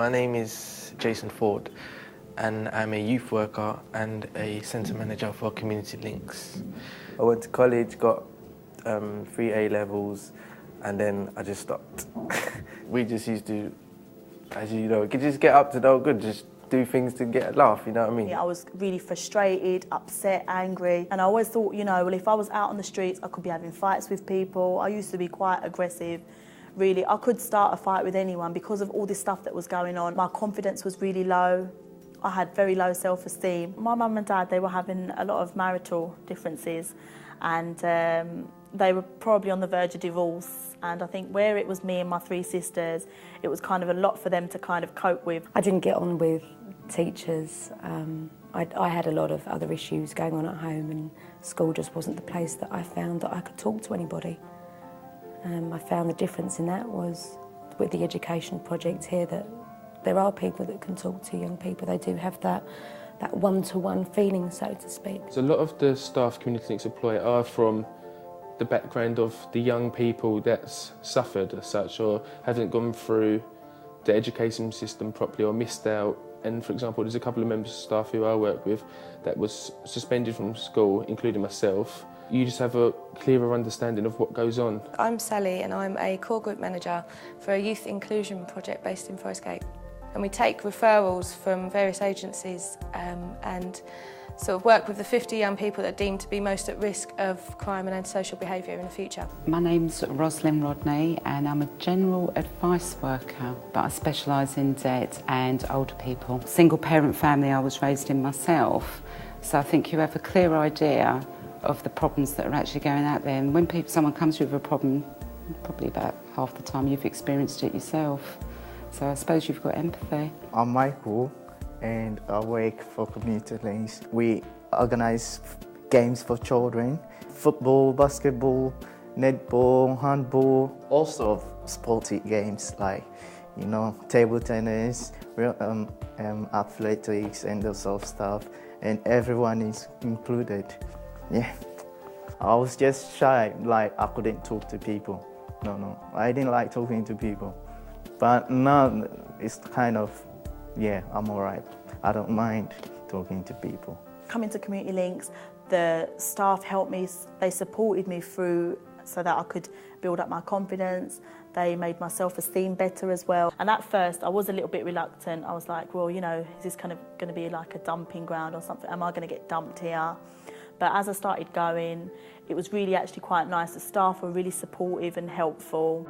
My name is Jason Ford and I'm a youth worker and a centre manager for Community Links. I went to college, got 3 A-levels and then I just stopped. We just used to, as you know, just get up to no good, just do things to get a laugh, you know what I mean? Yeah, I was really frustrated, upset, angry, and I always thought, you know, well, if I was out on the streets, I could be having fights with people. I used to be quite aggressive, really. I could start a fight with anyone because of all this stuff that was going on. My confidence was really low. I had very low self-esteem. My mum and dad, they were having a lot of marital differences, and they were probably on the verge of divorce. And I think where it was me and my 3 sisters, it was kind of a lot for them to kind of cope with. I didn't get on with teachers. I had a lot of other issues going on at home, and school just wasn't the place that I found that I could talk to anybody. I found the difference in that was with the education project here, that there are people that can talk to young people. They do have that one-to-one feeling, so to speak. So a lot of the staff Community Links employ are from the background of the young people that's suffered as such, or haven't gone through the education system properly or missed out. And for example, there's a couple of members of staff who I work with that was suspended from school, including myself. You just have a clearer understanding of what goes on. I'm Sally and I'm a core group manager for a youth inclusion project based in Forest Gate. And we take referrals from various agencies and sort of work with the 50 young people that are deemed to be most at risk of crime and antisocial behaviour in the future. My name's Rosalind Rodney and I'm a general advice worker, but I specialise in debt and older people. Single parent family I was raised in myself, so I think you have a clear idea of the problems that are actually going out there. And when someone comes with a problem, probably about half the time you've experienced it yourself. So I suppose you've got empathy. I'm Michael and I work for Community Links. We organise games for children, football, basketball, netball, handball, all sorts of sporty games like, you know, table tennis, athletics and those sort of stuff, and everyone is included. Yeah, I was just shy, like I couldn't talk to people. No, I didn't like talking to people. But now it's kind of, yeah, I'm all right. I don't mind talking to people. Coming to Community Links, the staff helped me, they supported me through so that I could build up my confidence. They made my self-esteem better as well. And at first, I was a little bit reluctant. I was like, well, you know, is this kind of going to be like a dumping ground or something? Am I going to get dumped here? But as I started going, it was really actually quite nice. The staff were really supportive and helpful.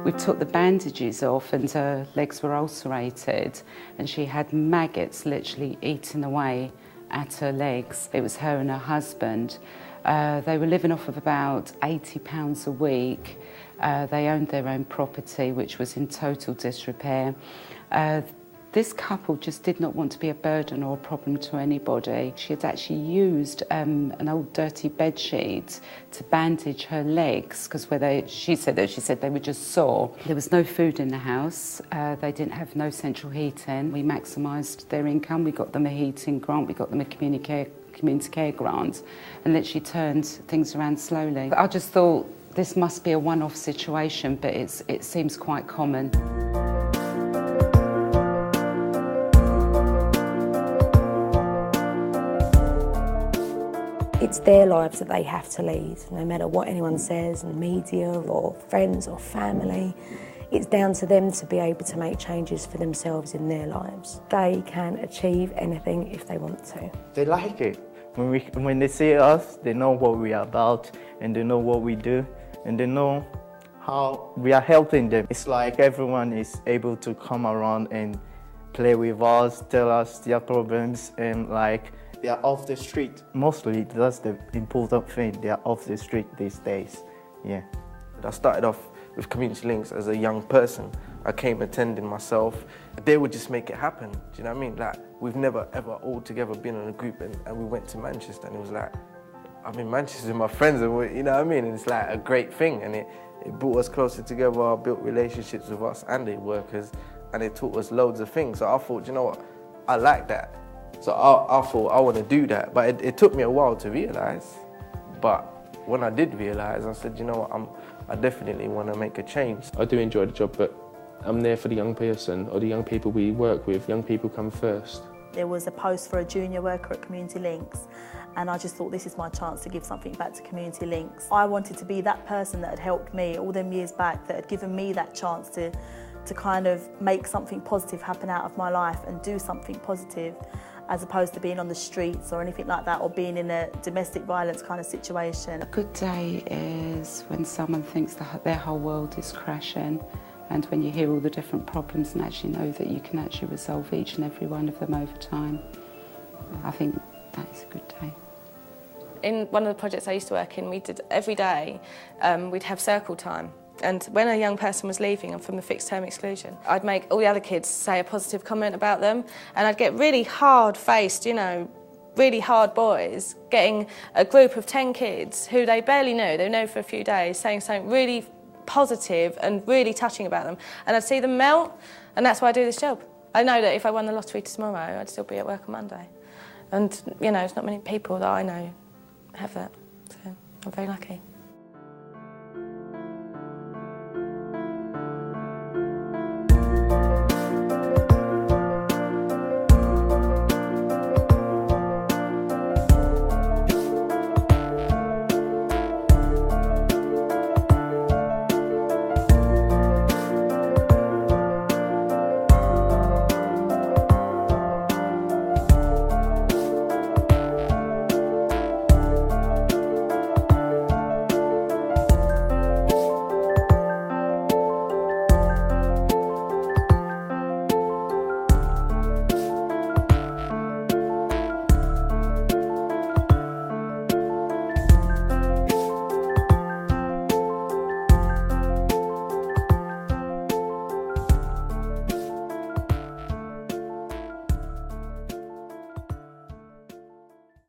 We took the bandages off and her legs were ulcerated and she had maggots literally eating away at her legs. It was her and her husband. They were living off of about £80 a week. They owned their own property, which was in total disrepair. This couple just did not want to be a burden or a problem to anybody. She had actually used an old dirty bed sheet to bandage her legs because she said they were just sore. There was no food in the house. They didn't have no central heating. We maximised their income. We got them a heating grant. We got them a community care grant, and literally turned things around slowly. I just thought this must be a one-off situation, but it seems quite common. It's their lives that they have to lead, no matter what anyone says in the media or friends or family. It's down to them to be able to make changes for themselves in their lives. They can achieve anything if they want to. They like it. When they see us, they know what we are about and they know what we do and they know how we are helping them. It's like everyone is able to come around and play with us, tell us their problems, and like they are off the street. Mostly that's the important thing, they are off the street these days, yeah. I started off with Community Links as a young person. I came attending myself. They would just make it happen, do you know what I mean? Like, we've never ever all together been in a group and we went to Manchester and it was like, I'm in Manchester with my friends and you know what I mean? And it's like a great thing and it brought us closer together, built relationships with us and the workers, and it taught us loads of things. So I thought, you know what, I like that. So I thought I want to do that, but it took me a while to realise. But when I did realise, I said, you know what, I definitely want to make a change. I do enjoy the job, but I'm there for the young person or the young people we work with. Young people come first. There was a post for a junior worker at Community Links, and I just thought this is my chance to give something back to Community Links. I wanted to be that person that had helped me all them years back, that had given me that chance to kind of make something positive happen out of my life and do something positive, as opposed to being on the streets or anything like that, or being in a domestic violence kind of situation. A good day is when someone thinks that their whole world is crashing, and when you hear all the different problems and actually know that you can actually resolve each and every one of them over time. I think that is a good day. In one of the projects I used to work in, we did every day, we'd have circle time. And when a young person was leaving and from the fixed term exclusion, I'd make all the other kids say a positive comment about them, and I'd get really hard-faced, you know, really hard boys getting a group of 10 kids who they barely knew, they knew for a few days, saying something really positive and really touching about them. And I'd see them melt, and that's why I do this job. I know that if I won the lottery tomorrow, I'd still be at work on Monday. And, you know, it's not many people that I know have that, so I'm very lucky.